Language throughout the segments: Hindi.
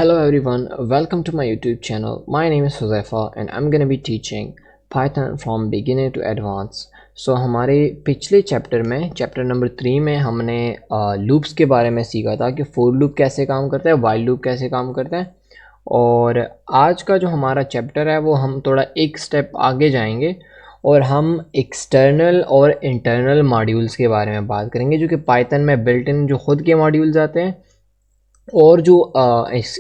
Hello everyone, welcome to my YouTube channel. My name is Huzaifa and I'm gonna be teaching Python from beginner to advanced. So हमारे पिछले चैप्टर में चैप्टर नंबर 3 में हमने लूप्स के बारे में सीखा था कि फोर लूप कैसे काम करता है, वाइल लूप कैसे काम करता है। और आज का जो हमारा चैप्टर है वो हम थोड़ा एक स्टेप आगे जाएंगे और हम एक्सटर्नल और इंटरनल मॉड्यूल्स के बारे में बात करेंगे, जो कि पाइथन में बिल्ट इन जो खुद के मॉड्यूल्स आते हैं और जो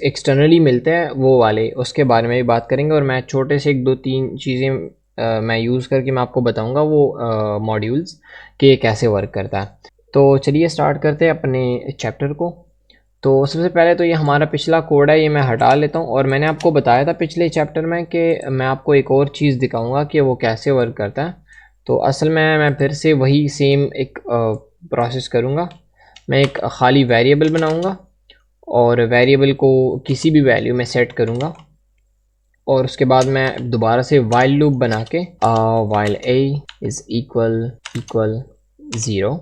एक्सटर्नली मिलते हैं वो वाले, उसके बारे में भी बात करेंगे। और मैं छोटे से एक दो तीन चीज़ें मैं यूज़ करके मैं आपको बताऊंगा वो मॉड्यूल्स के कैसे वर्क करता है। तो चलिए स्टार्ट करते हैं अपने चैप्टर को। तो सबसे पहले तो ये हमारा पिछला कोड है, ये मैं हटा लेता हूँ। और मैंने आपको बताया था पिछले चैप्टर में कि मैं आपको एक और चीज़ दिखाऊंगा कि वो कैसे वर्क करता है। तो असल में मैं फिर से वही सेम एक प्रोसेस करूँगा। मैं एक खाली वेरिएबल बनाऊँगा और वेरिएबल को किसी भी वैल्यू में सेट करूँगा और उसके बाद मैं दोबारा से वाइल लूप बना के वाइल a इज़ इक्वल 0।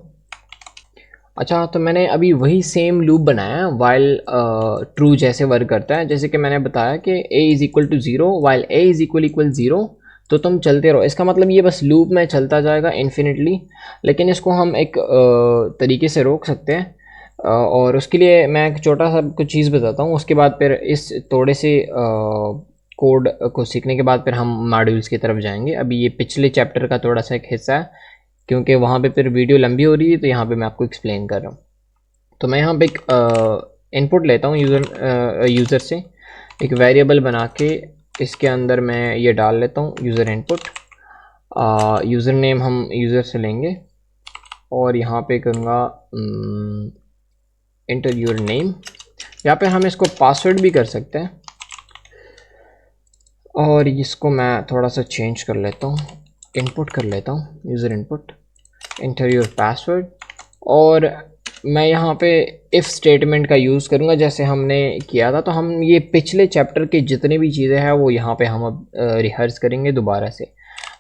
अच्छा, तो मैंने अभी वही सेम लूप बनाया है वाइल ट्रू जैसे वर्क करता है। जैसे कि मैंने बताया कि a is equal to 0 while a is equal 0, तो तुम चलते रहो। इसका मतलब ये बस लूप में चलता जाएगा इन्फिनिटली, लेकिन इसको हम एक तरीके से रोक सकते हैं। और उसके लिए मैं एक छोटा सा कुछ चीज़ बताता हूँ। उसके बाद फिर इस थोड़े से कोड को सीखने के बाद फिर हम मॉड्यूल्स की तरफ जाएंगे। अभी ये पिछले चैप्टर का थोड़ा सा एक हिस्सा है, क्योंकि वहाँ पे फिर वीडियो लंबी हो रही है, तो यहाँ पे मैं आपको एक्सप्लेन कर रहा हूँ। तो मैं यहाँ पे एक इनपुट लेता हूँ यूज़र से, एक वेरिएबल बना के इसके अंदर मैं ये डाल लेता हूँ यूज़र इनपुट। यूज़र नेम हम यूज़र से लेंगे और यहाँ पे करूँगा इंटर योर नेम। यहाँ पे हम इसको पासवर्ड भी कर सकते हैं और इसको मैं थोड़ा सा चेंज कर लेता हूँ, इनपुट कर लेता हूँ user input, inter your password. और मैं यहाँ पे इफ़ स्टेटमेंट का यूज़ करूँगा जैसे हमने किया था। तो हम ये पिछले चैप्टर के जितने भी चीज़ें हैं वो यहाँ पे हम अब रिहर्स करेंगे दोबारा से।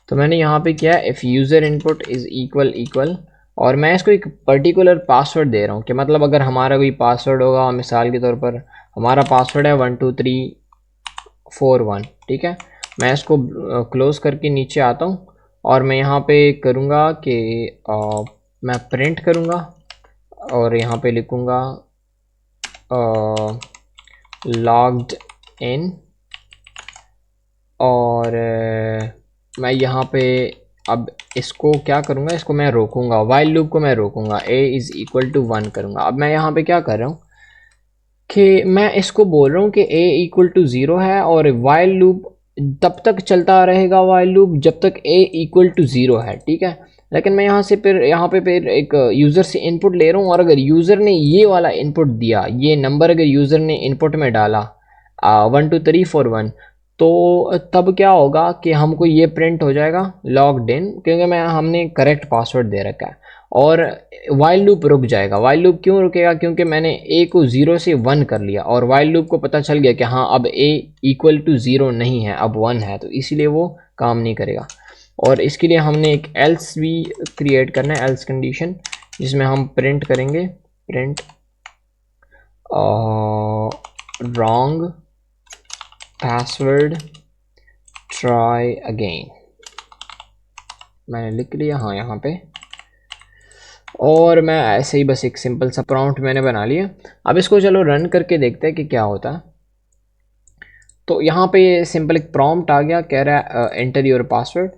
तो मैंने यहाँ पे किया if user input is equal और मैं इसको एक पर्टिकुलर पासवर्ड दे रहा हूँ कि मतलब अगर हमारा कोई पासवर्ड होगा, मिसाल के तौर पर हमारा पासवर्ड है 12341, ठीक है। मैं इसको क्लोज़ करके नीचे आता हूँ और मैं यहाँ पे करूँगा कि मैं प्रिंट करूँगा और यहाँ पे लिखूँगा लॉग्ड इन। और मैं यहाँ पे अब इसको क्या करूँगा, इसको मैं रोकूँगा, वाइल लूप को मैं रोकूँगा, a इज़ इक्वल टू 1 करूँगा। अब मैं यहाँ पे क्या कर रहा हूँ कि मैं इसको बोल रहा हूँ कि a इक्वल टू 0 है और वाइल लूप तब तक चलता रहेगा, वाइल लूप जब तक a इक्वल टू 0 है, ठीक है। लेकिन मैं यहाँ पे फिर एक यूज़र से इनपुट ले रहा हूँ और अगर यूज़र ने ये वाला इनपुट दिया, ये नंबर अगर यूज़र ने इनपुट में डाला 12341, तो तब क्या होगा कि हमको ये प्रिंट हो जाएगा लॉग्ड इन, क्योंकि हमने करेक्ट पासवर्ड दे रखा है। और वाइल लूप रुक जाएगा। वाइल लूप क्यों रुकेगा? क्योंकि मैंने a को 0 से 1 कर लिया और वाइल लूप को पता चल गया कि हाँ अब a इक्वल टू 0 नहीं है, अब 1 है, तो इसीलिए वो काम नहीं करेगा। और इसके लिए हमने एक एल्स भी क्रिएट करना है, एल्स कंडीशन, जिसमें हम प्रिंट करेंगे print wrong password try again. मैंने लिख लिया हाँ यहाँ पे, और मैं ऐसे ही बस एक सिंपल सा प्रॉम्प्ट मैंने बना लिया। अब इसको चलो रन करके देखते हैं कि क्या होता है। तो यहाँ पे सिंपल एक प्रॉम्प्ट आ गया, कह रहा है एंटर योर पासवर्ड।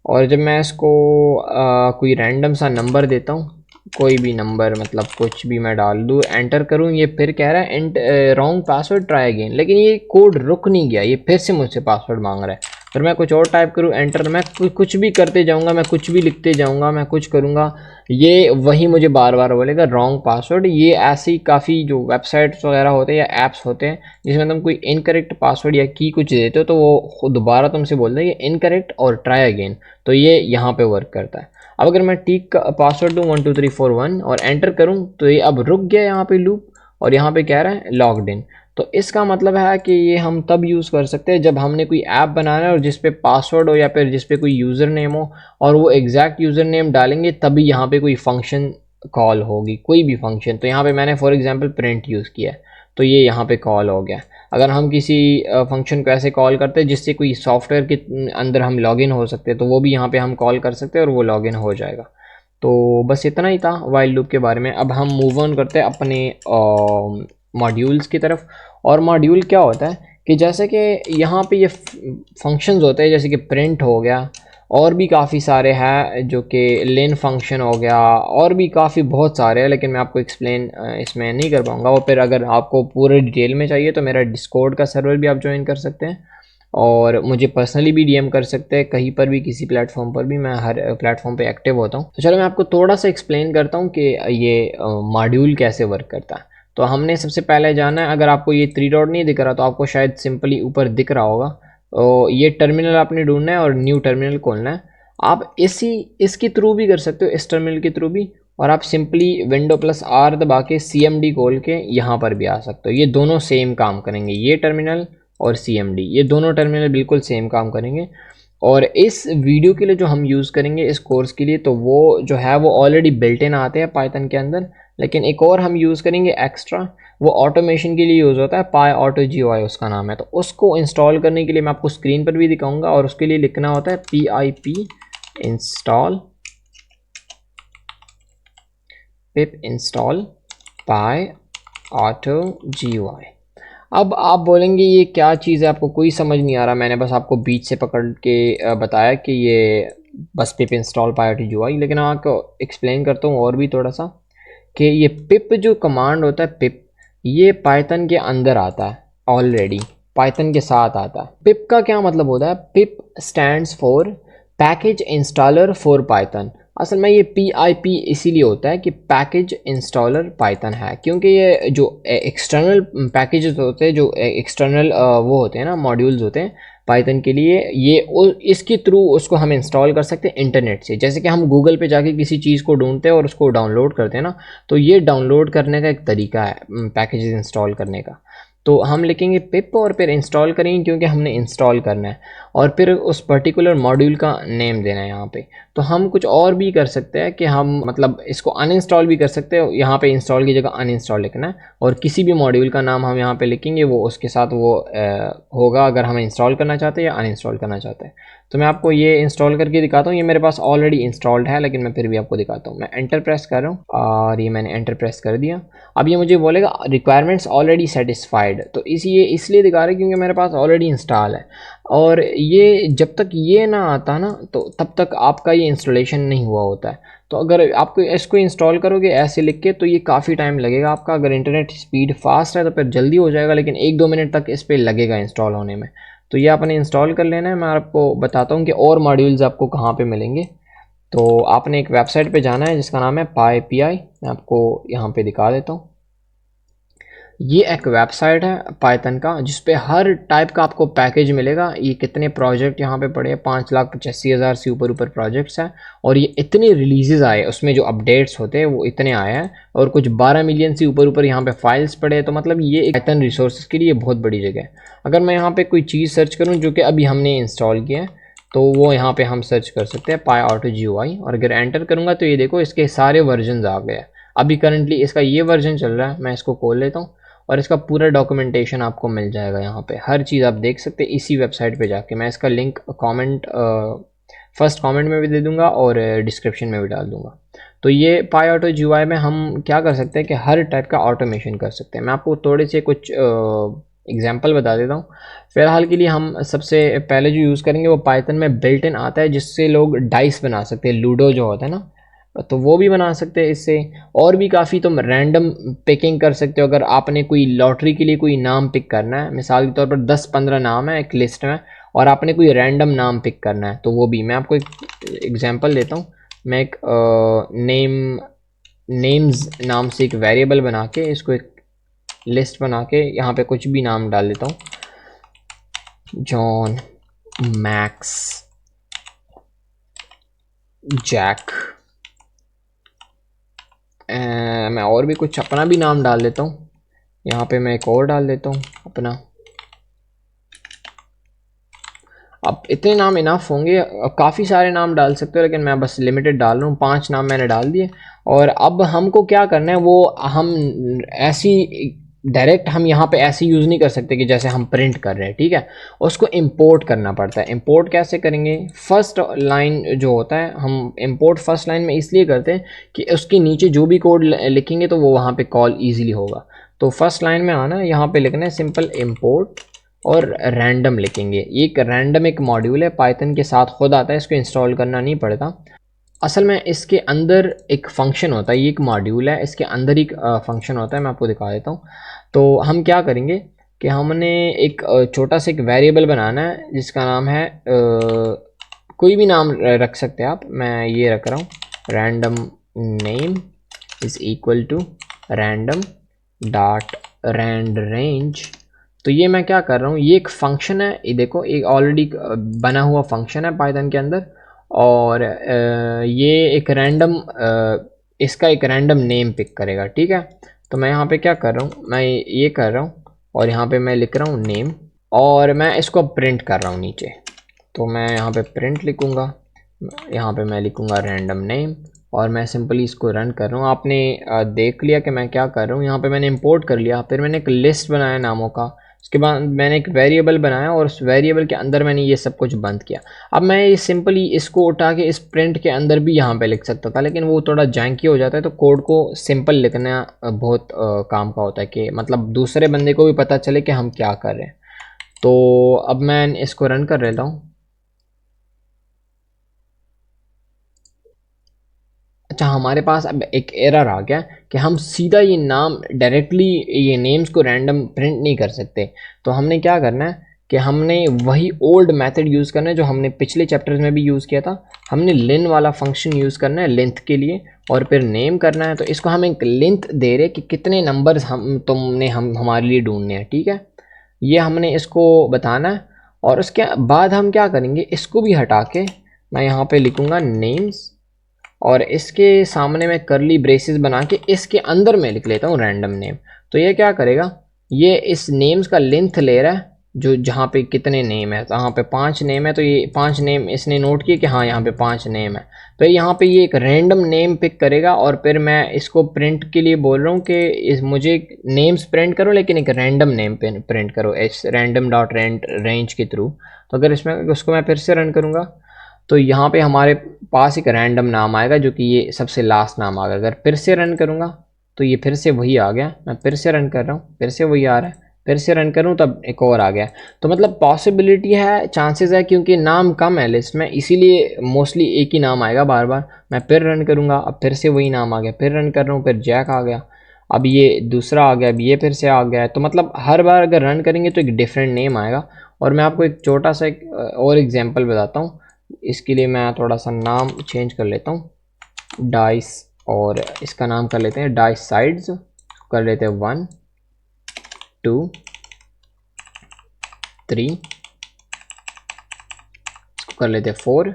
और जब मैं इसको कोई रैंडम सा नंबर देता हूँ, कोई भी नंबर, मतलब कुछ भी मैं डाल दूँ, एंटर करूँ, ये फिर कह रहा है रॉन्ग पासवर्ड ट्राई अगेन। लेकिन ये कोड रुक नहीं गया, ये फिर से मुझसे पासवर्ड मांग रहा है। फिर मैं कुछ और टाइप करूँ, एंटर, मैं कुछ भी करते जाऊँगा, मैं कुछ भी लिखते जाऊँगा, मैं कुछ करूँगा, ये वही मुझे बार बार बोलेगा रॉन्ग पासवर्ड। ये ऐसी काफ़ी जो वेबसाइट्स वगैरह होते हैं या ऐप्स होते हैं जिसमें तुम कोई इनकरेक्ट पासवर्ड या की कुछ देते हो तो वो दोबारा तुमसे बोलता है ये इनकरेक्ट और ट्राई अगेन। तो ये यहाँ पे वर्क करता है। अब अगर मैं ठीक का पासवर्ड दूँ 12341 और एंटर करूँ तो ये अब रुक गया यहाँ पे लूप, और यहाँ पे कह रहा है लॉग्ड इन। तो इसका मतलब है कि ये हम तब यूज़ कर सकते हैं जब हमने कोई ऐप बनाना है और जिस पे पासवर्ड हो या फिर जिस पे कोई यूज़र नेम हो और वो एग्जैक्ट यूज़र नेम डालेंगे तभी यहाँ पे कोई फंक्शन कॉल होगी, कोई भी फंक्शन। तो यहाँ पे मैंने फॉर एग्जांपल प्रिंट यूज़ किया है तो ये यहाँ पे कॉल हो गया। अगर हम किसी फंक्शन को ऐसे कॉल करते हैं जिससे कोई सॉफ्टवेयर के अंदर हम लॉगिन हो सकते हैं, तो वो भी यहाँ पे हम कॉल कर सकते हैं और वो लॉगिन हो जाएगा। तो बस इतना ही था वाइल लूप के बारे में। अब हम मूव ऑन करते हैं अपने मॉड्यूल्स की तरफ। और मॉड्यूल क्या होता है कि जैसे कि यहाँ पे ये फंक्शंस होते हैं, जैसे कि प्रिंट हो गया, और भी काफ़ी सारे हैं जो कि लेन फंक्शन हो गया, और भी काफ़ी बहुत सारे हैं, लेकिन मैं आपको एक्सप्लेन इसमें नहीं कर पाऊँगा। और फिर अगर आपको पूरे डिटेल में चाहिए तो मेरा डिस्कॉर्ड का सर्वर भी आप ज्वाइन कर सकते हैं, और मुझे पर्सनली भी डीएम कर सकते हैं, कहीं पर भी किसी प्लेटफॉर्म पर भी, मैं हर प्लेटफॉर्म पे एक्टिव होता हूँ। तो चलो मैं आपको थोड़ा सा एक्सप्लेन करता हूँ कि ये मॉड्यूल कैसे वर्क करता है। तो हमने सबसे पहले जाना है, अगर आपको ये 3 डॉट नहीं दिख रहा तो आपको शायद सिंपली ऊपर दिख रहा होगा, तो ये टर्मिनल आपने ढूंढना है और न्यू टर्मिनल खोलना है। आप इसके थ्रू भी कर सकते हो, इस टर्मिनल के थ्रू भी, और आप सिंपली विंडो प्लस आर दबा के CMD खोल के यहाँ पर भी आ सकते हो। ये दोनों सेम काम करेंगे, ये टर्मिनल और CMD, ये दोनों टर्मिनल बिल्कुल सेम काम करेंगे। और इस वीडियो के लिए जो हम यूज़ करेंगे इस कोर्स के लिए, तो वो जो है वो ऑलरेडी बिल्ट इन आते हैं पाइथन के अंदर, लेकिन एक और हम यूज़ करेंगे एक्स्ट्रा, वो ऑटोमेशन के लिए यूज़ होता है, PyAutoGUI उसका नाम है। तो उसको इंस्टॉल करने के लिए मैं आपको स्क्रीन पर भी दिखाऊंगा, और उसके लिए लिखना होता है pip install PyAutoGUI। अब आप बोलेंगे ये क्या चीज़ है, आपको कोई समझ नहीं आ रहा, मैंने बस आपको बीच से पकड़ के बताया कि ये बस पिप इंस्टॉल PyAutoGUI। लेकिन आपको एक्सप्लेन करता हूँ और भी थोड़ा सा, कि ये पिप जो कमांड होता है, पिप, ये पाइथन के अंदर आता है, ऑलरेडी पाइथन के साथ आता है। पिप का क्या मतलब होता है? Pip stands for package installer for Python. असल में ये PIP इसीलिए होता है कि पैकेज इंस्टॉलर पाइथन है, क्योंकि ये जो एक्सटर्नल पैकेजेस होते हैं, जो एक्सटर्नल वो होते हैं ना, मॉड्यूल्स होते हैं पाइथन के लिए, ये इसके थ्रू उसको हम इंस्टॉल कर सकते हैं इंटरनेट से। जैसे कि हम गूगल पे जाके किसी चीज़ को ढूंढते हैं और उसको डाउनलोड करते हैं ना, तो ये डाउनलोड करने का एक तरीका है पैकेजेस इंस्टॉल करने का। तो हम लिखेंगे पिप और फिर इंस्टॉल करेंगे, क्योंकि हमने इंस्टॉल करना है, और फिर उस पर्टिकुलर मॉड्यूल का नेम देना है यहाँ पे। तो हम कुछ और भी कर सकते हैं कि हम मतलब इसको अनइंस्टॉल भी कर सकते हैं, यहाँ पे इंस्टॉल की जगह अनइंस्टॉल लिखना है, और किसी भी मॉड्यूल का नाम हम यहाँ पे लिखेंगे, वो उसके साथ वो होगा, अगर हम इंस्टॉल करना चाहते हैं या अनइंस्टॉल करना चाहते हैं। तो मैं आपको ये इंस्टॉल करके दिखाता हूँ। ये मेरे पास ऑलरेडी इंस्टॉल्ड है, लेकिन मैं फिर भी आपको दिखाता हूँ। मैं एंटर प्रेस कर रहा हूँ, और ये मैंने एंटर प्रेस कर दिया। अब ये मुझे बोलेगा रिक्वायरमेंट्स ऑलरेडी सेटिस्फाइड, तो इसलिए दिखा रहा है क्योंकि मेरे पास ऑलरेडी इंस्टॉल है। और ये जब तक ये ना आता ना, तो तब तक आपका ये इंस्टॉलेशन नहीं हुआ होता है। तो अगर आपको इसको इंस्टॉल करोगे ऐसे लिख के, तो ये काफ़ी टाइम लगेगा आपका। अगर इंटरनेट स्पीड फास्ट है तो फिर जल्दी हो जाएगा, लेकिन 1-2 मिनट तक इस पर लगेगा इंस्टॉल होने में। तो ये आपने इंस्टॉल कर लेना है। मैं आपको बताता हूँ कि और मॉड्यूल्स आपको कहाँ पे मिलेंगे। तो आपने एक वेबसाइट पे जाना है जिसका नाम है PyPI। मैं आपको यहाँ पे दिखा देता हूँ। ये एक वेबसाइट है पाइथन का, जिसपे हर टाइप का आपको पैकेज मिलेगा। ये कितने प्रोजेक्ट यहाँ पे पड़े हैं, 5,85,000 से ऊपर प्रोजेक्ट्स हैं, और ये इतने रिलीजेस आए, उसमें जो अपडेट्स होते हैं वो इतने आए हैं, और कुछ 12 मिलियन से ऊपर यहाँ पे फाइल्स पड़े हैं। तो मतलब ये एक पाइथन रिसोर्सेज के लिए बहुत बड़ी जगह है। अगर मैं यहाँ पे कोई चीज़ सर्च करूँ जो कि अभी हमने इंस्टॉल किया है, तो वो यहाँ पे हम सर्च कर सकते हैं PyAutoGUI, और अगर एंटर करूँगा तो ये देखो इसके सारे वर्जन आ गए। अभी करंटली इसका ये वर्जन चल रहा है। मैं इसको खोल लेता हूँ, और इसका पूरा डॉक्यूमेंटेशन आपको मिल जाएगा। यहाँ पे हर चीज़ आप देख सकते हैं इसी वेबसाइट पे जाके। मैं इसका लिंक फर्स्ट कमेंट में भी दे दूंगा और डिस्क्रिप्शन में भी डाल दूंगा। तो ये PyAutoGUI में हम क्या कर सकते हैं कि हर टाइप का ऑटोमेशन कर सकते हैं। मैं आपको थोड़े से कुछ एग्जाम्पल बता देता हूँ। फिलहाल के लिए हम सबसे पहले जो यूज़ करेंगे वो पाइथन में बिल्ट इन आता है, जिससे लोग डाइस बना सकते हैं, लूडो जो होता है ना, तो वो भी बना सकते हैं इससे। और भी काफ़ी तुम रैंडम पिकिंग कर सकते हो। अगर आपने कोई लॉटरी के लिए कोई नाम पिक करना है, मिसाल के तौर पर 10-15 नाम है एक लिस्ट में, और आपने कोई रैंडम नाम पिक करना है, तो वो भी मैं आपको एक एग्जांपल देता हूँ। मैं एक नेम्स नाम से एक वेरिएबल बना के, इसको एक लिस्ट बना के यहाँ पे कुछ भी नाम डाल देता हूँ, जॉन, मैक्स, जैक। मैं और भी कुछ अपना भी नाम डाल देता हूँ। यहाँ पे मैं एक और डाल देता हूँ अपना। अब इतने नाम इनफ होंगे, काफ़ी सारे नाम डाल सकते हो, लेकिन मैं बस लिमिटेड डाल रहा हूँ। 5 नाम मैंने डाल दिए। और अब हमको क्या करना है, वो हम ऐसी डायरेक्ट हम यहाँ पे ऐसे यूज़ नहीं कर सकते कि जैसे हम प्रिंट कर रहे हैं, ठीक है। उसको इंपोर्ट करना पड़ता है। इंपोर्ट कैसे करेंगे? फर्स्ट लाइन जो होता है, हम इंपोर्ट फर्स्ट लाइन में इसलिए करते हैं कि उसके नीचे जो भी कोड लिखेंगे तो वो वहाँ पे कॉल ईजिली होगा। तो फर्स्ट लाइन में आना, यहाँ पे लिखना है सिंपल इंपोर्ट और रैंडम लिखेंगे। एक रैंडम एक मॉड्यूल है, पाइथन के साथ खुद आता है, इसको इंस्टॉल करना नहीं पड़ता। असल में इसके अंदर एक फंक्शन होता है, ये एक मॉड्यूल है, इसके अंदर एक फंक्शन होता है, मैं आपको दिखा देता हूँ। तो हम क्या करेंगे कि हमने एक छोटा सा एक वेरिएबल बनाना है जिसका नाम है कोई भी नाम रख सकते हैं आप, मैं ये रख रहा हूँ random name is equal to random dot rand range. तो ये मैं क्या कर रहा हूँ, ये एक फंक्शन है, ये देखो एक ऑलरेडी बना हुआ फंक्शन है पाइथन के अंदर, और ये एक रैंडम इसका एक रैंडम नेम पिक करेगा, ठीक है। तो मैं यहाँ पे क्या कर रहा हूँ, मैं ये कर रहा हूँ और यहाँ पे मैं लिख रहा हूँ नेम, और मैं इसको प्रिंट कर रहा हूँ नीचे। तो मैं यहाँ पे प्रिंट लिखूँगा, यहाँ पे मैं लिखूँगा रैंडम नेम, और मैं सिंपली इसको रन कर रहा हूँ। आपने देख लिया कि मैं क्या कर रहा हूँ, यहाँ पे मैंने इंपोर्ट कर लिया, फिर मैंने एक लिस्ट बनाया नामों का, उसके बाद मैंने एक वेरिएबल बनाया और उस वेरिएबल के अंदर मैंने ये सब कुछ बंद किया। अब मैं ये सिंपली इसको उठा के इस प्रिंट के अंदर भी यहाँ पे लिख सकता था, लेकिन वो थोड़ा जैंकी हो जाता है। तो कोड को सिंपल लिखना बहुत काम का होता है कि मतलब दूसरे बंदे को भी पता चले कि हम क्या कर रहे हैं। तो अब मैं इसको रन कर लेता हूँ। अच्छा, हमारे पास अब एक एरर आ गया कि हम सीधा ये नाम डायरेक्टली ये नेम्स को रैंडम प्रिंट नहीं कर सकते। तो हमने क्या करना है कि हमने वही ओल्ड मेथड यूज़ करना है जो हमने पिछले चैप्टर्स में भी यूज़ किया था। हमने लेन वाला फंक्शन यूज़ करना है लेंथ के लिए, और फिर नेम करना है। तो इसको हम एक लेंथ दे रहे कि कितने नंबर्स हम हमारे लिए ढूंढने हैं, ठीक है। ये हमने इसको बताना है, और उसके बाद हम क्या करेंगे, इसको भी हटा के मैं यहाँ पे लिखूँगा नेम्स, और इसके सामने मैं करली ब्रेसेस बना के इसके अंदर मैं लिख लेता हूँ रैंडम नेम। तो ये क्या करेगा, ये इस नेम्स का लेंथ ले रहा है, जो जहाँ पे कितने नेम है, तो यहाँ पे 5 नेम है, तो ये 5 नेम इसने नोट किए कि हाँ यहाँ पे 5 नेम है। तो यहाँ पे ये एक रैंडम नेम पिक करेगा, और फिर मैं इसको प्रिंट के लिए बोल रहा हूँ कि मुझे नेम्स प्रिंट करो, लेकिन एक रैंडम नेम प्रिंट करो इस रैंडम डॉट रेंज के थ्रू। तो अगर इसमें उसको मैं फिर से रन करूँगा तो यहाँ पे हमारे पास एक रैंडम नाम आएगा जो कि ये सबसे लास्ट नाम आएगा। अगर फिर से रन करूँगा तो ये फिर से वही आ गया। मैं फिर से रन कर रहा हूँ, फिर से वही आ रहा है, फिर से रन करूँ तब एक और आ गया। तो मतलब पॉसिबिलिटी है, चांसेस है, क्योंकि नाम कम है लिस्ट में, इसीलिए मोस्टली एक ही नाम आएगा बार बार। मैं फिर रन करूँगा, अब फिर से वही नाम आ गया, फिर रन कर रहा हूँ, फिर जैक आ गया, अब ये दूसरा आ गया, अब ये फिर से आ गया। तो मतलब हर बार अगर रन करेंगे तो एक डिफरेंट नेम आएगा। और मैं आपको एक छोटा सा एक और एग्जांपल बताता हूँ। इसके लिए मैं थोड़ा सा नाम चेंज कर लेता हूँ डाइस, और इसका नाम कर लेते हैं डाइस साइड्स, कर लेते हैं 1 2 3, इसको कर लेते हैं 4,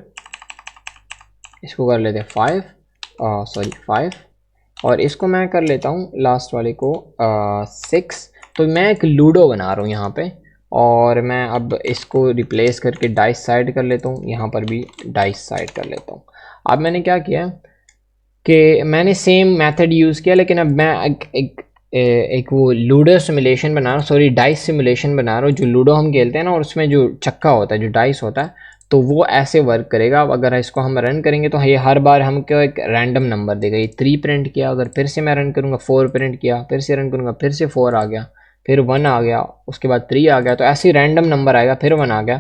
इसको कर लेते हैं 5, और इसको मैं कर लेता हूँ लास्ट वाले को 6। तो मैं एक लूडो बना रहा हूँ यहाँ पे, और मैं अब इसको रिप्लेस करके डाइस साइड कर लेता हूँ, यहाँ पर भी डाइस साइड कर लेता हूँ। अब मैंने क्या किया कि मैंने सेम मेथड यूज़ किया, लेकिन अब मैं एक वो लूडो सिमुलेशन बना रहा हूँ, सॉरी डाइस सिमुलेशन बना रहा हूँ। जो लूडो हम खेलते हैं ना, और उसमें जो चक्का होता है, जो डाइस होता है, तो वो ऐसे वर्क करेगा। अब अगर इसको हम रन करेंगे तो ये हर बार हमको एक रैंडम नंबर देगा। ये 3 प्रिंट किया, अगर फिर से मैं रन करूँगा 4 प्रिंट किया, फिर से रन करूँगा फिर से 4 आ गया, फिर 1 आ गया, उसके बाद 3 आ गया, तो ऐसे रैंडम नंबर आएगा, फिर 1 आ गया,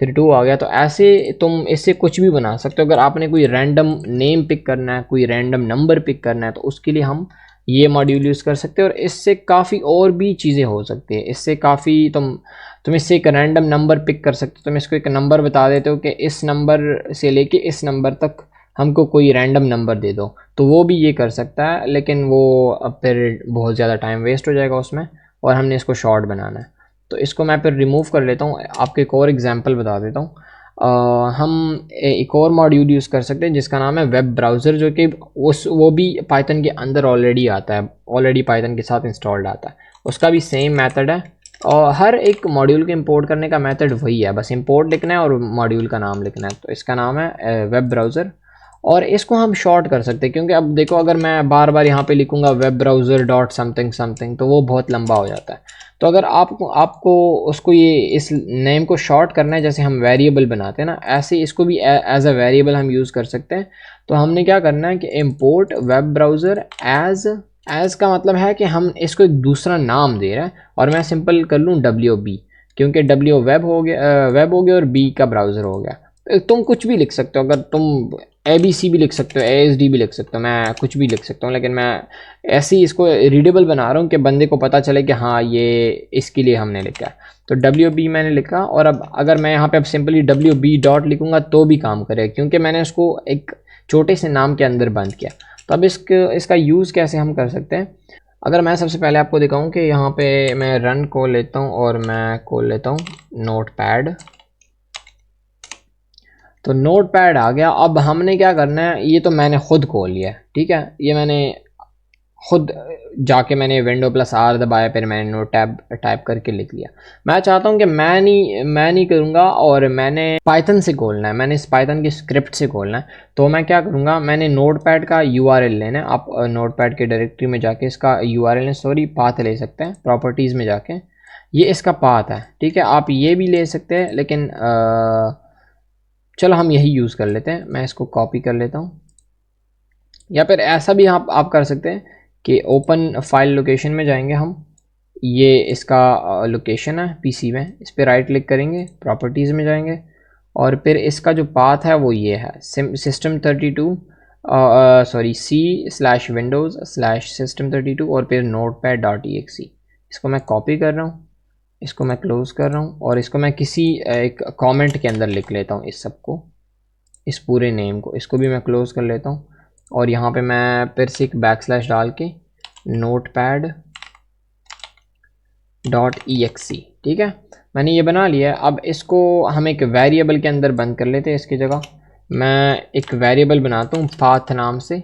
फिर 2 आ गया। तो ऐसे तुम इससे कुछ भी बना सकते हो। अगर आपने कोई रैंडम नेम पिक करना है, कोई रैंडम नंबर पिक करना है, तो उसके लिए हम ये मॉड्यूल यूज़ कर सकते हैं। और इससे काफ़ी और भी चीज़ें हो सकती है। इससे काफ़ी तुम इससे एक रैंडम नंबर पिक कर सकते हो। तुम इसको एक नंबर बता देते हो कि इस नंबर से लेके इस नंबर तक हमको कोई रैंडम नंबर दे दो, तो वो भी ये कर सकता है, लेकिन वो अब फिर बहुत ज़्यादा टाइम वेस्ट हो जाएगा उसमें, और हमने इसको शॉर्ट बनाना है। तो इसको मैं फिर रिमूव कर लेता हूँ। आपको एक और एग्जांपल बता देता हूँ। हम एक और मॉड्यूल यूज़ कर सकते हैं जिसका नाम है वेब ब्राउज़र, जो कि वो भी पाइथन के अंदर ऑलरेडी आता है, ऑलरेडी पाइथन के साथ इंस्टॉल्ड आता है। उसका भी सेम मेथड है, और हर एक मॉड्यूल को इंपोर्ट करने का मेथड वही है, बस इंपोर्ट लिखना है और मॉड्यूल का नाम लिखना है। तो इसका नाम है वेब ब्राउज़र, और इसको हम शॉर्ट कर सकते हैं, क्योंकि अब देखो अगर मैं बार बार यहाँ पे लिखूंगा web browser dot something something तो वो बहुत लंबा हो जाता है। तो अगर आपको उसको ये इस नेम को शॉर्ट करना है, जैसे हम वेरिएबल बनाते हैं ना, ऐसे इसको भी एज अ वेरिएबल हम यूज़ कर सकते हैं। तो हमने क्या करना है कि इम्पोर्ट वेब ब्राउज़र एज का मतलब है कि हम इसको एक दूसरा नाम दे रहे हैं, और मैं सिंपल कर लूँ WB, क्योंकि W वेब हो गया और B का ब्राउज़र हो गया। तुम कुछ भी लिख सकते हो, अगर तुम ABC भी लिख सकते हो, ASD भी लिख सकते हो, मैं कुछ भी लिख सकता हूँ, लेकिन मैं ऐसे ही इसको रीडेबल बना रहा हूँ कि बंदे को पता चले कि हाँ ये इसके लिए हमने लिखा है। तो WB मैंने लिखा, और अब अगर मैं यहाँ पे अब सिंपली WB डॉट लिखूँगा तो भी काम करेगा, क्योंकि मैंने उसको एक छोटे से नाम के अंदर बंद किया। तो अब इसका यूज़ कैसे हम कर सकते हैं, अगर मैं सबसे पहले आपको दिखाऊं कि यहाँ पे मैं रन खोल लेता हूँ और मैं खोल लेता हूँ नोटपैड। तो नोटपैड आ गया। अब हमने क्या करना है, ये तो मैंने खुद खोल लिया है, ठीक है, ये मैंने खुद जाके मैंने विंडो प्लस आर दबाया, फिर मैंने नोट टैब टाइप करके लिख लिया। मैं चाहता हूँ कि मैं नहीं करूँगा, और मैंने पाइथन से खोलना है, मैंने इस पाइथन की स्क्रिप्ट से खोलना है। तो मैं क्या करूँगा, मैंने नोटपैड का URL लेना है। आप नोटपैड के डायरेक्टरी में जाके इसका URL पाथ ले सकते हैं, प्रॉपर्टीज़ में जाके ये इसका पाथ है, ठीक है। आप ये भी ले सकते हैं, लेकिन चलो हम यही यूज़ कर लेते हैं। मैं इसको कॉपी कर लेता हूँ, या फिर ऐसा भी आप कर सकते हैं कि ओपन फाइल लोकेशन में जाएंगे हम, ये इसका लोकेशन है PC में, इस पर राइट क्लिक करेंगे, प्रॉपर्टीज़ में जाएंगे, और फिर इसका जो पाथ है वो ये है system32 C/Windows/system32 और फिर notepad.exe। इसको मैं कॉपी कर रहा हूँ, इसको मैं क्लोज़ कर रहा हूँ, और इसको मैं किसी एक कमेंट के अंदर लिख लेता हूँ, इस सबको, इस पूरे नेम को, इसको भी मैं क्लोज़ कर लेता हूँ। और यहाँ पे मैं फिर से एक बैकस्लैश डाल के notepad.exe, ठीक है, मैंने ये बना लिया है। अब इसको हम एक वेरिएबल के अंदर बंद कर लेते हैं। इसकी जगह मैं एक वेरिएबल बनाता हूँ पाथ नाम से,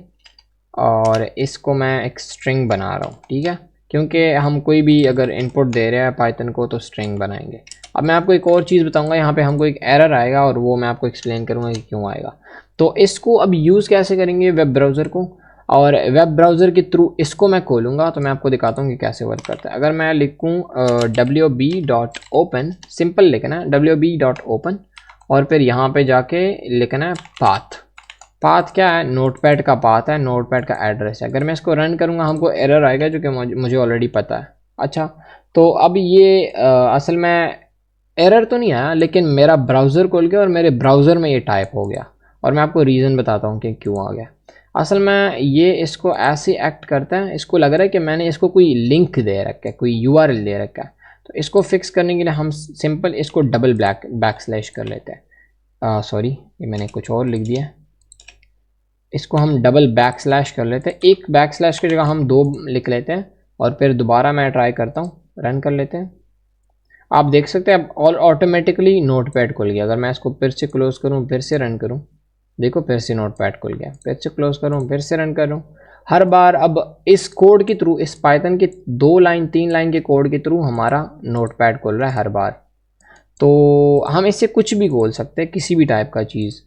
और इसको मैं एक स्ट्रिंग बना रहा हूँ, ठीक है, क्योंकि हम कोई भी अगर इनपुट दे रहे हैं पाइथन को तो स्ट्रिंग बनाएंगे। अब मैं आपको एक और चीज़ बताऊंगा, यहाँ पे हमको एक एरर आएगा, और वो मैं आपको एक्सप्लेन करूँगा कि क्यों आएगा। तो इसको अब यूज़ कैसे करेंगे वेब ब्राउज़र को, और वेब ब्राउज़र के थ्रू इसको मैं खोलूँगा, तो मैं आपको दिखाता हूँ कि कैसे वर्क करता है। अगर मैं लिखूँ WB.open, सिंपल लिखना है WB.open, और फिर यहाँ पे जाके लिखना है पाथ क्या है, नोटपैड का पाथ है, नोटपैड का एड्रेस है। अगर मैं इसको रन करूँगा हमको एरर आएगा, जो कि मुझे ऑलरेडी पता है। अच्छा, तो अब ये असल में एरर तो नहीं आया, लेकिन मेरा ब्राउज़र खुल गया और मेरे ब्राउज़र में ये टाइप हो गया, और मैं आपको रीज़न बताता हूँ कि क्यों आ गया। असल में ये इसको ऐसे एक्ट करता है, इसको लग रहा है कि मैंने इसको कोई लिंक दे रखा है, कोई URL दे रखा है। तो इसको फिक्स करने के लिए हम सिंपल इसको डबल बैकस्लैश कर लेते हैं। सॉरी, ये मैंने कुछ और लिख दिया। इसको हम डबल बैकस्लैश कर लेते हैं, एक बैकस्लैश की जगह हम 2 लिख लेते हैं, और फिर दोबारा मैं ट्राई करता हूँ, रन कर लेते हैं। आप देख सकते हैं अब ऑटोमेटिकली नोटपैड खुल गया। अगर मैं इसको फिर से क्लोज करूँ, फिर से रन करूँ, देखो फिर से नोटपैड खुल गया, फिर से क्लोज करूँ, फिर से रन करूँ। हर बार अब इस कोड के थ्रू, इस पाइथन के 2 लाइन 3 लाइन के कोड के थ्रू हमारा नोटपैड खुल रहा है हर बार। तो हम इससे कुछ भी खोल सकते हैं, किसी भी टाइप का चीज़।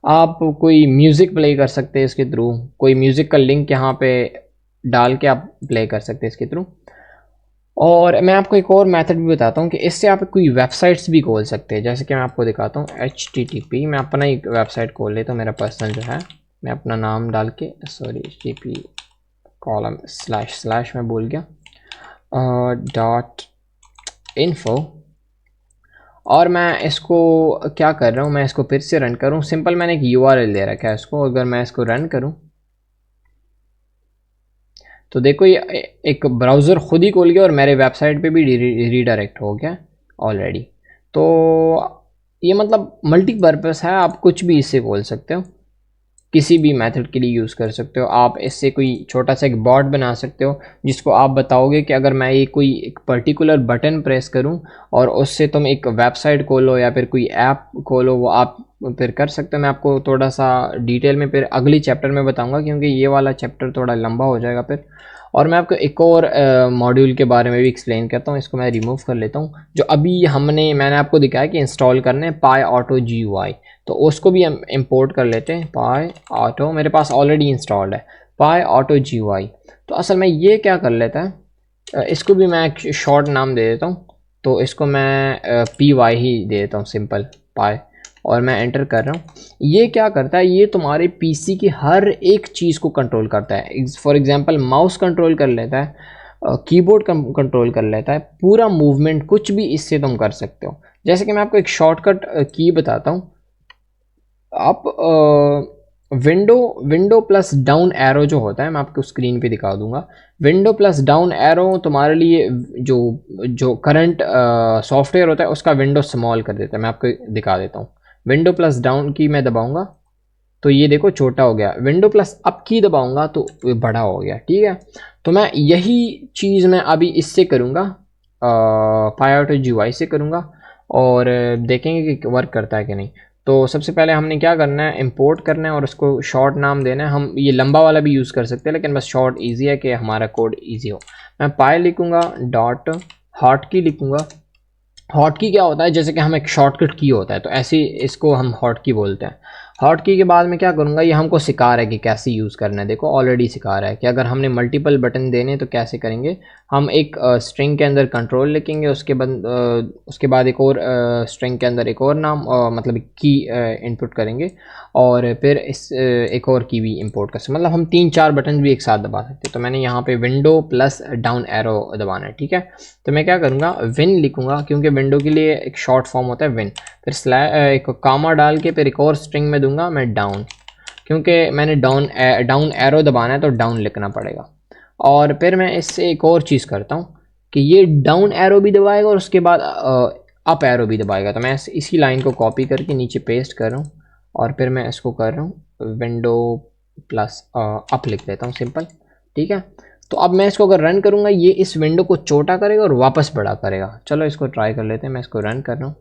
आप कोई म्यूज़िक प्ले कर सकते हैं इसके थ्रू, कोई म्यूज़िक का लिंक यहाँ पे डाल के आप प्ले कर सकते हैं इसके थ्रू। और मैं आपको एक और मेथड भी बताता हूँ कि इससे आप कोई वेबसाइट्स भी खोल सकते हैं। जैसे कि मैं आपको दिखाता हूँ HTTP, मैं अपना ही वेबसाइट खोल लेता हूँ, मेरा पर्सनल जो है, मैं अपना नाम डाल के, सॉरी HTTP / मैं भूल गया .info, और मैं इसको क्या कर रहा हूँ, मैं इसको फिर से रन करूँ। सिंपल मैंने एक URL दे रखा है इसको, अगर मैं इसको रन करूँ तो देखो ये एक ब्राउज़र खुद ही खोल गया और मेरे वेबसाइट पे भी रीडायरेक्ट हो गया ऑलरेडी। तो ये मतलब मल्टीपर्पज़ है, आप कुछ भी इससे खोल सकते हो, किसी भी मेथड के लिए यूज़ कर सकते हो। आप इससे कोई छोटा सा एक बॉट बना सकते हो, जिसको आप बताओगे कि अगर मैं ये कोई एक पर्टिकुलर बटन प्रेस करूं और उससे तुम एक वेबसाइट खोलो या फिर कोई ऐप खोलो, वो आप फिर कर सकते हो। मैं आपको थोड़ा सा डिटेल में फिर अगली चैप्टर में बताऊंगा, क्योंकि ये वाला चैप्टर थोड़ा लंबा हो जाएगा फिर। और मैं आपको एक और मॉड्यूल के बारे में भी एक्सप्लेन करता हूँ। इसको मैं रिमूव कर लेता हूँ। जो अभी मैंने आपको दिखाया कि इंस्टॉल करने पाई ऑटो GUI, तो उसको भी हम इंपोर्ट कर लेते हैं। पाई ऑटो मेरे पास ऑलरेडी इंस्टॉल्ड है, पाई ऑटो GUI। तो असल में ये क्या कर लेता है, इसको भी मैं एक शॉर्ट नाम दे देता हूँ। तो इसको मैं PY ही दे देता हूँ, सिंपल पाई, और मैं एंटर कर रहा हूँ। ये क्या करता है, ये तुम्हारे PC की हर एक चीज़ को कंट्रोल करता है। फॉर एग्जांपल माउस कंट्रोल कर लेता है, कीबोर्ड कंट्रोल कर लेता है, पूरा मूवमेंट कुछ भी इससे तुम कर सकते हो। जैसे कि मैं आपको एक शॉर्टकट की बताता हूँ। आप विंडो प्लस डाउन एरो जो होता है, मैं आपको स्क्रीन पे दिखा दूंगा। विंडो प्लस डाउन एरो तुम्हारे लिए जो जो करंट सॉफ्टवेयर होता है उसका विंडो स्मॉल कर देता है। मैं आपको दिखा देता हूँ। विंडो प्लस डाउन की मैं दबाऊंगा तो ये देखो छोटा हो गया। विंडो प्लस अप की दबाऊंगा तो ये बड़ा हो गया। ठीक है, तो मैं यही चीज़ मैं अभी इससे करूँगा, पाई GUI से करूँगा, और देखेंगे कि वर्क करता है कि नहीं। तो सबसे पहले हमने क्या करना है, इंपोर्ट करना है और उसको शॉर्ट नाम देना है। हम ये लंबा वाला भी यूज़ कर सकते हैं, लेकिन बस शॉर्ट इजी है कि हमारा कोड इजी हो। मैं पाई लिखूँगा, डॉट हॉट की लिखूँगा। हॉट की क्या होता है, जैसे कि हम एक शॉर्टकट की होता है, तो ऐसे इसको हम हॉट की बोलते हैं। हॉट की के बाद में क्या करूँगा, ये हमको सिखा रहा है कि कैसे यूज़ करना है। देखो ऑलरेडी सिखा रहा है कि अगर हमने मल्टीपल बटन देने तो कैसे करेंगे। हम एक स्ट्रिंग के अंदर कंट्रोल लिखेंगे, उसके बाद एक और स्ट्रिंग के अंदर एक और नाम मतलब की इनपुट करेंगे, और फिर एक और की भी इंपोर्ट कर सकते, मतलब हम 3-4 बटन भी एक साथ दबा सकते हैं। तो मैंने यहाँ पे विंडो प्लस डाउन एरो दबाना है। ठीक है, तो मैं क्या करूँगा, विन लिखूँगा, क्योंकि विंडो के लिए एक शॉर्ट फॉर्म होता है विन। फिर एक कामा डाल के फिर एक और स्ट्रिंग में दूंगा मैं डाउन, क्योंकि मैंने डाउन एरो दबाना है तो डाउन लिखना पड़ेगा। और फिर मैं इससे एक और चीज़ करता हूँ कि ये डाउन एरो भी दबाएगा और उसके बाद अप एरो भी दबाएगा। तो मैं इसी लाइन को कॉपी करके नीचे पेस्ट कर रहा हूँ, और फिर मैं इसको कर रहा हूँ विंडो प्लस अप लिख देता हूँ, सिंपल। ठीक है, तो अब मैं इसको अगर रन करूँगा, ये इस विंडो को छोटा करेगा और वापस बड़ा करेगा। चलो इसको ट्राई कर लेते हैं। मैं इसको रन कर रहा हूँ।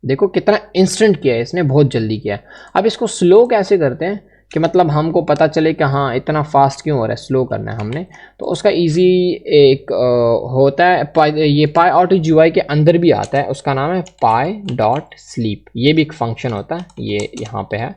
देखो कितना इंस्टेंट किया है इसने, बहुत जल्दी किया है। अब इसको स्लो कैसे करते हैं कि मतलब हमको पता चले कि हाँ इतना फास्ट क्यों हो रहा है, स्लो करना है हमने। तो उसका इजी एक होता है, ये पाई ऑटो GUI के अंदर भी आता है, उसका नाम है पाई डॉट स्लीप। ये भी एक फंक्शन होता है, ये यहाँ पे है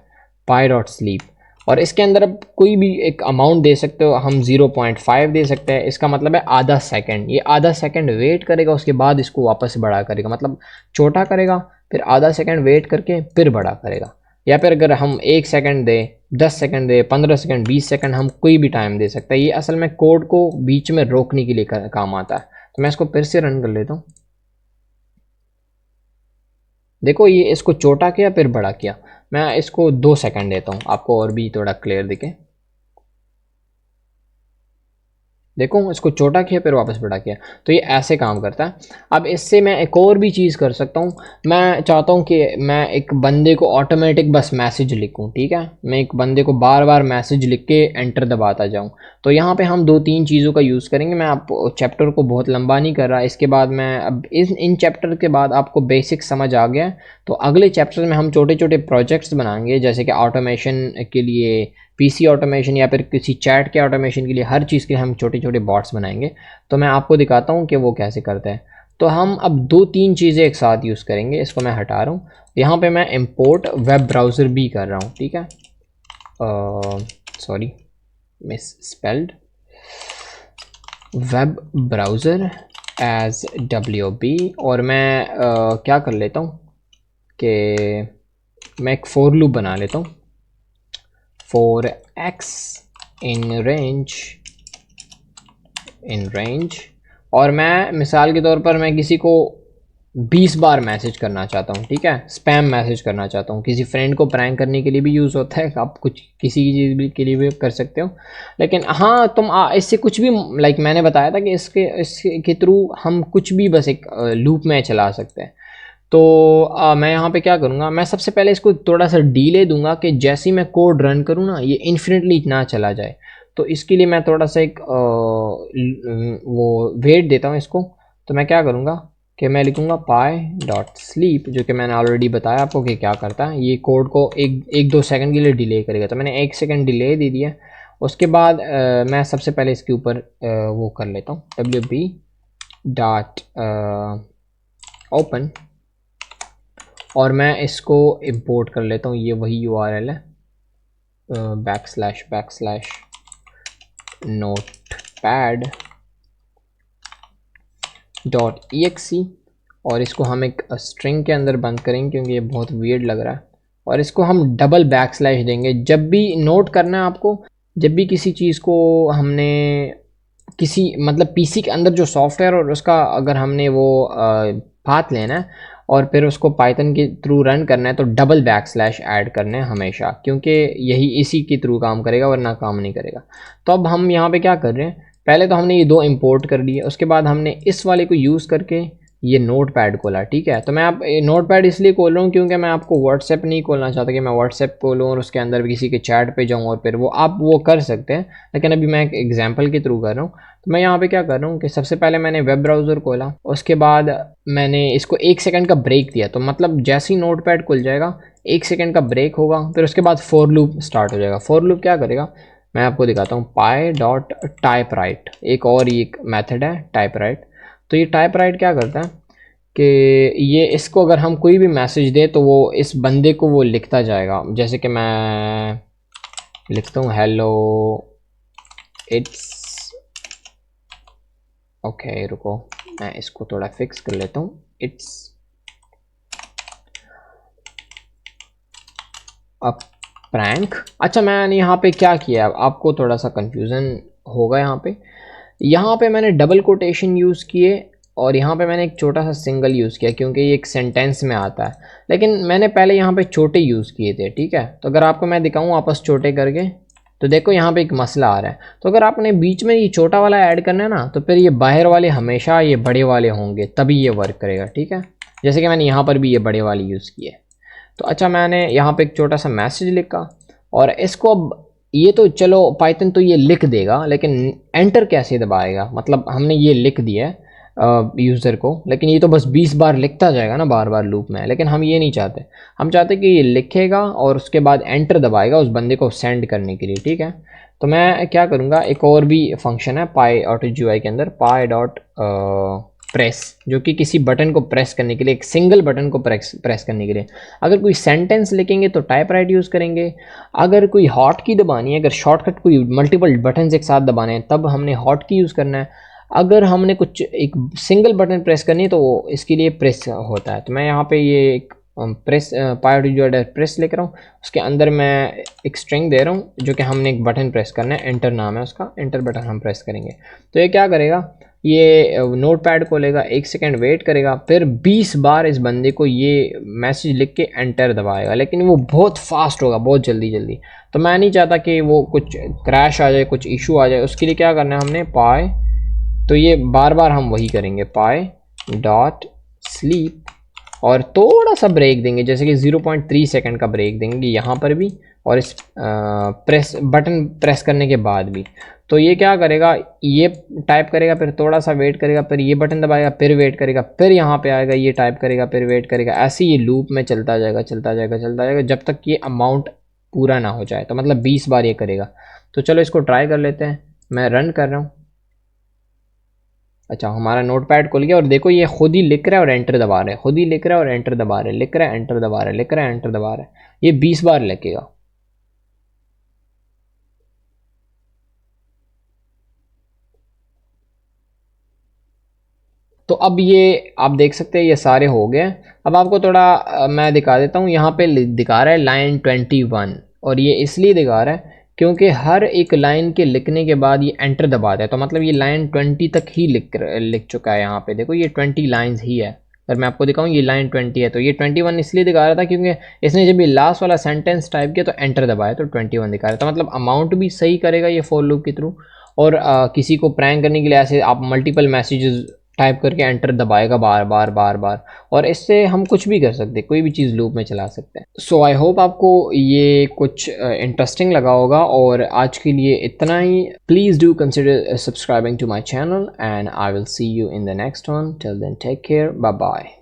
पाई डॉट स्लीप। और इसके अंदर अब कोई भी एक अमाउंट दे सकते हो, हम 0.5 दे सकते हैं। इसका मतलब है आधा सेकंड, ये आधा सेकंड वेट करेगा, उसके बाद इसको वापस बड़ा करेगा, मतलब छोटा करेगा, फिर आधा सेकंड वेट करके फिर बड़ा करेगा। या फिर अगर हम 1 सेकंड दें, 10 सेकंड दे, 15 सेकंड, 20 सेकंड, हम कोई भी टाइम दे सकते हैं। ये असल में कोड को बीच में रोकने के लिए काम आता है। तो मैं इसको फिर से रन कर लेता हूँ। देखो ये इसको छोटा किया फिर बड़ा किया। मैं इसको 2 सेकंड देता हूँ आपको और भी थोड़ा क्लियर दिखे। देखो इसको छोटा किया फिर वापस बड़ा किया, तो ये ऐसे काम करता है। अब इससे मैं एक और भी चीज़ कर सकता हूँ। मैं चाहता हूँ कि मैं एक बंदे को ऑटोमेटिक बस मैसेज लिखूँ। ठीक है, मैं एक बंदे को बार बार मैसेज लिख के एंटर दबाता जाऊँ। तो यहाँ पे हम 2-3 चीज़ों का यूज़ करेंगे। मैं आप चैप्टर को बहुत लंबा नहीं कर रहा, इसके बाद मैं अब इन चैप्टर के बाद आपको बेसिक समझ आ गया, तो अगले चैप्टर में हम छोटे छोटे प्रोजेक्ट्स बनाएंगे, जैसे कि ऑटोमेशन के लिए, PC ऑटोमेशन, या फिर किसी चैट के ऑटोमेशन के लिए, हर चीज़ के हम छोटे छोटे बॉट्स बनाएंगे। तो मैं आपको दिखाता हूँ कि वो कैसे करते हैं। तो हम अब 2-3 चीज़ें एक साथ यूज़ करेंगे। इसको मैं हटा रहा हूँ। यहाँ पे मैं इंपोर्ट वेब ब्राउज़र भी कर रहा हूँ। ठीक है, sorry misspelled, web browser as WB। और मैं क्या कर लेता हूँ कि मैं एक फॉर लूप बना लेता हूँ। for x in range, और मैं मिसाल के तौर पर मैं किसी को 20 बार मैसेज करना चाहता हूँ। ठीक है, स्पैम मैसेज करना चाहता हूँ, किसी फ्रेंड को प्रैंक करने के लिए भी यूज़ होता है, आप कुछ किसी की चीज़ भी के लिए भी कर सकते हो। लेकिन हाँ तुम इससे कुछ भी, लाइक मैंने बताया था कि इसके थ्रू हम कुछ भी बस एक लूप में चला सकते हैं। तो मैं यहाँ पे क्या करूँगा, मैं सबसे पहले इसको थोड़ा सा डिले दूंगा कि जैसे ही मैं कोड रन करूँ ना, ये इन्फिनिटली ना चला जाए। तो इसके लिए मैं थोड़ा सा एक वो वेट देता हूँ इसको। तो मैं क्या करूँगा, कि मैं लिखूँगा पाई डॉट स्लीप, जो कि मैंने ऑलरेडी बताया आपको कि क्या करता है, ये कोड को एक दो सेकंड के लिए डिले करेगा। तो मैंने 1 सेकंड डिले दे दिया। उसके बाद मैं सबसे पहले इसके ऊपर वो कर लेता हूँ, wp डॉट ओपन, और मैं इसको इंपोर्ट कर लेता हूँ। ये वही URL है, बैकस्लैश नोटपैड डॉट exe, और इसको हम एक स्ट्रिंग के अंदर बंद करेंगे क्योंकि ये बहुत वियर्ड लग रहा है। और इसको हम डबल बैकस्लैश देंगे। जब भी नोट करना है आपको, जब भी किसी चीज़ को हमने किसी मतलब पीसी के अंदर जो सॉफ्टवेयर और उसका अगर हमने वो पाथ लेना है और फिर उसको पाइथन के थ्रू रन करना है, तो डबल बैकस्लैश ऐड करना है हमेशा, क्योंकि यही इसी के थ्रू काम करेगा, वरना काम नहीं करेगा। तो अब हम यहाँ पे क्या कर रहे हैं, पहले तो हमने ये 2 इंपोर्ट कर लिए, उसके बाद हमने इस वाले को यूज़ करके ये नोटपैड खोला। ठीक है, तो मैं आप नोटपैड इसलिए खोल रहा हूँ क्योंकि मैं आपको व्हाट्सएप नहीं खोलना चाहता कि मैं व्हाट्सएप खोलूँ और उसके अंदर किसी के चैट पे जाऊँ और फिर वो आप वो कर सकते हैं, लेकिन अभी मैं एक एग्जांपल के थ्रू कर रहा हूँ। तो मैं यहाँ पे क्या कर रहा हूँ कि सबसे पहले मैंने वेब ब्राउज़र खोला, उसके बाद मैंने इसको 1 सेकंड का ब्रेक दिया। तो मतलब जैसे ही नोटपैड खुल जाएगा 1 सेकंड का ब्रेक होगा, फिर उसके बाद फॉर लूप स्टार्ट हो जाएगा। फॉर लूप क्या करेगा मैं आपको दिखाता हूँ, पाई डॉट टाइप राइट, एक और ये एक मेथड है टाइप राइट। तो ये टाइप राइट क्या करता है कि ये इसको अगर हम कोई भी मैसेज दे तो वो इस बंदे को वो लिखता जाएगा। जैसे कि मैं लिखता हूँ हेलो इट्स ओके, रुको मैं इसको थोड़ा फिक्स कर लेता हूँ, इट्स अ प्रैंक। अच्छा, मैंने यहाँ पे क्या किया, आपको थोड़ा सा कंफ्यूजन होगा यहाँ पे मैंने डबल कोटेशन यूज़ किए और यहाँ पे मैंने एक छोटा सा सिंगल यूज़ किया क्योंकि ये एक सेंटेंस में आता है, लेकिन मैंने पहले यहाँ पे छोटे यूज़ किए थे। ठीक है, तो अगर आपको मैं दिखाऊँ आपस छोटे करके, तो देखो यहाँ पे एक मसला आ रहा है। तो अगर आपने बीच में ये छोटा वाला ऐड करना है ना, तो फिर ये बाहर वाले हमेशा ये बड़े वाले होंगे, तभी ये वर्क करेगा। ठीक है, जैसे कि मैंने यहाँ पर भी ये बड़े वाले यूज़ किए। तो अच्छा, मैंने यहाँ पे एक छोटा सा मैसेज लिखा और इसको अब ये तो चलो पाइथन तो ये लिख देगा, लेकिन एंटर कैसे दबाएगा, मतलब हमने ये लिख दिया है यूज़र को, लेकिन ये तो बस 20 बार लिखता जाएगा ना बार बार लूप में, लेकिन हम ये नहीं चाहते। हम चाहते कि ये लिखेगा और उसके बाद एंटर दबाएगा उस बंदे को सेंड करने के लिए। ठीक है, तो मैं क्या करूँगा, एक और भी फंक्शन है पाई ऑटो GUI के अंदर, पाई डॉट प्रेस, जो कि किसी बटन को प्रेस करने के लिए, एक सिंगल बटन को प्रेस करने के लिए। अगर कोई सेंटेंस लिखेंगे तो टाइप राइट यूज़ करेंगे, अगर कोई हॉट की दबानी है, अगर शॉर्टकट कोई मल्टीपल बटन एक साथ दबाने हैं तब हमने हॉट की यूज़ करना है। अगर हमने कुछ एक सिंगल बटन प्रेस करनी है तो वो इसके लिए प्रेस होता है। तो मैं यहाँ पे ये एक प्रेस पाई जो प्रेस लिख रहा हूँ, उसके अंदर मैं एक स्ट्रिंग दे रहा हूँ जो कि हमने एक बटन प्रेस करना है, एंटर नाम है उसका, एंटर बटन हम प्रेस करेंगे। तो ये क्या करेगा, ये नोटपैड को लेगा, 1 सेकंड वेट करेगा, फिर 20 बार इस बंदे को ये मैसेज लिख के एंटर दबाएगा, लेकिन वो बहुत फास्ट होगा, बहुत जल्दी जल्दी। तो मैं नहीं चाहता कि वो कुछ क्रैश आ जाए, कुछ इशू आ जाए। उसके लिए क्या करना है हमने, पाई, तो ये बार बार हम वही करेंगे, पाई डॉट स्लीप, और थोड़ा सा ब्रेक देंगे, जैसे कि 0.3 सेकंड का ब्रेक देंगे यहाँ पर भी और इस बटन प्रेस करने के बाद भी। तो ये क्या करेगा, ये टाइप करेगा, फिर थोड़ा सा वेट करेगा, फिर ये बटन दबाएगा, फिर वेट करेगा, फिर यहाँ पे आएगा, ये टाइप करेगा, फिर वेट करेगा। ऐसे ये लूप में चलता जाएगा चलता जाएगा चलता जाएगा जब तक ये अमाउंट पूरा ना हो जाए। तो मतलब 20 बार ये करेगा। तो चलो इसको ट्राई कर लेते हैं, मैं रन कर रहा हूँ। अच्छा, हमारा नोटपैड खुल गया और देखो ये खुद ही लिख रहा है और एंटर दबा रहा है, खुद ही लिख रहा है और एंटर दबा रहा है, लिख रहा है एंटर दबा रहा है, लिख रहा है एंटर दबा रहा है। ये 20 बार लिखेगा। तो अब ये आप देख सकते हैं ये सारे हो गए। अब आपको थोड़ा मैं दिखा देता हूँ, यहाँ पे दिखा रहा है लाइन 21, और ये इसलिए दिखा रहा है क्योंकि हर एक लाइन के लिखने के बाद ये एंटर दबाता है। तो मतलब ये लाइन 20 तक ही लिख चुका है। यहाँ पे देखो ये 20 लाइन्स ही है। अगर मैं आपको दिखाऊँ ये लाइन 20 है, तो ये 21 इसलिए दिखा रहा था क्योंकि इसने जब ये लास्ट वाला सेंटेंस टाइप किया तो एंटर दबाया तो 21 दिखा रहा था। मतलब अमाउंट भी सही करेगा ये फॉर लूप के थ्रू। और किसी को प्रैंक करने के लिए ऐसे आप मल्टीपल मैसेजेस टाइप करके एंटर दबाएगा बार बार बार बार, और इससे हम कुछ भी कर सकते हैं, कोई भी चीज़ लूप में चला सकते हैं। सो आई होप आपको ये कुछ इंटरेस्टिंग लगा होगा, और आज के लिए इतना ही। Please do consider subscribing to my channel and I will see you in the next one. Till then take care, bye bye.